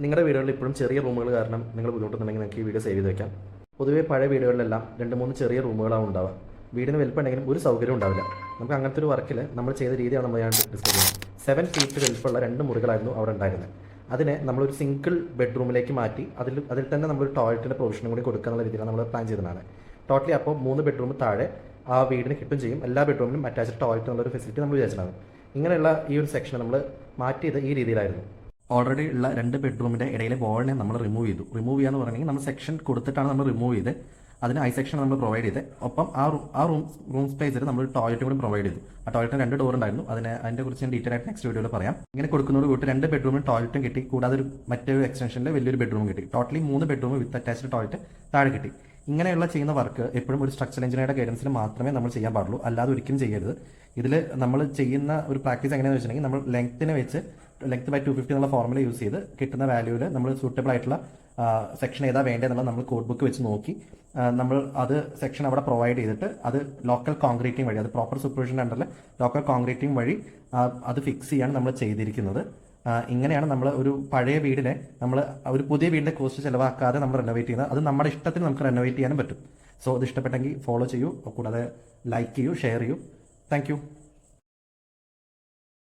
നിങ്ങളുടെ വീടുകളിൽ ഇപ്പോഴും ചെറിയ റൂമുകൾ കാരണം നിങ്ങൾ ബുദ്ധിമുട്ടുന്നുണ്ടെങ്കിൽ നിങ്ങൾക്ക് ഈ വീഡിയോ സേവ് ചെയ്ത് വെക്കാം. പൊതുവേ പഴയ വീടുകളിലെല്ലാം 2-3 ചെറിയ റൂമുകളാണ് ഉണ്ടാവുക. വീടിന് വലിപ്പമുണ്ടെങ്കിലും ഒരു സൗകര്യം ഉണ്ടാവില്ല. നമുക്ക് അങ്ങനത്തെ ഒരു വർക്കിൽ നമ്മൾ ചെയ്ത രീതിയാണ് നമ്മൾ ഞാൻ ഡിസ്കസ് ചെയ്യുന്നത്. 7 ഫീറ്റ് വലിപ്പമുള്ള 2 മുറികളായിരുന്നു അവിടെ ഉണ്ടായിരുന്നത്. അതിനെ നമ്മളൊരു സിംഗിൾ ബെഡ്റൂമിലേക്ക് മാറ്റി അതിൽ തന്നെ നമ്മളൊരു ടോയ്ലറ്റിൻ്റെ പ്രൊവിഷനും കൂടി കൊടുക്കുക എന്നുള്ള രീതിയിലാണ് നമ്മൾ പ്ലാൻ ചെയ്തതാണ്. ടോട്ടലി അപ്പോൾ 3 ബെഡ്റൂം താഴെ ആ വീടിന് കിട്ടും ചെയ്യും. എല്ലാ ബെഡ്റൂമിലും അറ്റാച്ച്ഡ് ടോയ്ലറ്റ് എന്നുള്ളൊരു ഫെസിലിറ്റി നമ്മൾ വിചാരിച്ചതാണ്. ഇങ്ങനെയുള്ള ഈ ഒരു സെക്ഷൻ നമ്മൾ മാറ്റിയത് ഈ രീതിയിലായിരുന്നു. ഓൾറെഡി ഉള്ള 2 ബെഡ്റൂമിൻ്റെ ഇടയിലെ വാളിനെ നമ്മൾ റിമൂവ് ചെയ്തു. റിമൂവ് ചെയ്യാന്ന് പറഞ്ഞെങ്കിൽ നമ്മൾ സെക്ഷൻ കൊടുത്തിട്ടാണ് നമ്മൾ റിമൂവ് ചെയ്ത് അതിന് ഐ സെക്ഷൻ നമ്മൾ പ്രൊവൈഡ് ചെയ്ത് ഒപ്പം ആ റൂം സ്പേസിൽ നമ്മൾ ടോയ്ലറ്റ് കൂടി പ്രൊവൈഡ് ചെയ്തു. ആ ടോയ്ലറ്റിന് 2 ഡോർ ഉണ്ടായിരുന്നു. അതിനെ കുറിച്ച് ഞാൻ ഡീറ്റെയിൽ ആയിട്ട് നെക്സ്റ്റ് വീഡിയോയിൽ പറയാം. ഇങ്ങനെ കൊടുക്കുന്നതോട് കൂടി 2 ബെഡ്റൂമിൽ ടോയ്ലറ്റും കിട്ടി, കൂടാതെ മറ്റൊരു എക്സ്റ്റൻഷനിൽ വലിയൊരു ബെഡ്റൂം കിട്ടി. Totally 3 bedroom with attached toilet താഴെ കിട്ടി. ഇങ്ങനെയുള്ള ചെയ്യുന്ന വർക്ക് എപ്പോഴും ഒരു സ്ട്രക്ചറൽ എഞ്ചിനീയറുടെ ഗൈഡൻസിൽ മാത്രമേ നമ്മൾ ചെയ്യാൻ പാടുള്ളൂ, അല്ലാതെ ഒരിക്കലും ചെയ്യരുത്. ഇതിൽ നമ്മൾ ചെയ്യുന്ന ഒരു പ്രാക്ടീസ് എങ്ങനെയാണെന്ന് വെച്ചിട്ടുണ്ടെങ്കിൽ നമ്മൾ ലെങ്ത്തിനെ വെച്ച് ലെങ്ത് ബൈ 250 എന്നുള്ള ഫോർമുല യൂസ് ചെയ്ത് കിട്ടുന്ന വാല്യൂവിൽ നമ്മൾ സൂട്ടബിൾ ആയിട്ടുള്ള സെക്ഷൻ ഏതാ വേണ്ടതെന്നുള്ള നമ്മൾ കോഡ് ബുക്ക് വെച്ച് നോക്കി നമ്മൾ അത് സെക്ഷൻ അവിടെ പ്രൊവൈഡ് ചെയ്തിട്ട് അത് ലോക്കൽ കോൺക്രീറ്റിംഗ് വഴി, അത് പ്രോപ്പർ സൂപ്പർവിഷൻ അണ്ടറിൽ ലോക്കൽ കോൺക്രീറ്റിംഗ് വഴി അത് ഫിക്സ് ചെയ്യാണ് നമ്മൾ ചെയ്തിരിക്കുന്നത്. ഇങ്ങനെയാണ് നമ്മൾ ഒരു പഴയ വീടിനെ നമ്മൾ ഒരു പുതിയ വീടിൻ്റെ കോസ്റ്റ് ചിലവാക്കാതെ നമ്മൾ റെനോവേറ്റ് ചെയ്യുന്നത്. അത് നമ്മുടെ ഇഷ്ടത്തിന് നമുക്ക് റെനോവേറ്റ് ചെയ്യാനും പറ്റും. സോ അത് ഇഷ്ടപ്പെട്ടെങ്കിൽ ഫോളോ ചെയ്യൂ, കൂടാതെ ലൈക്ക് ചെയ്യൂ, ഷെയർ ചെയ്യൂ. Thank you.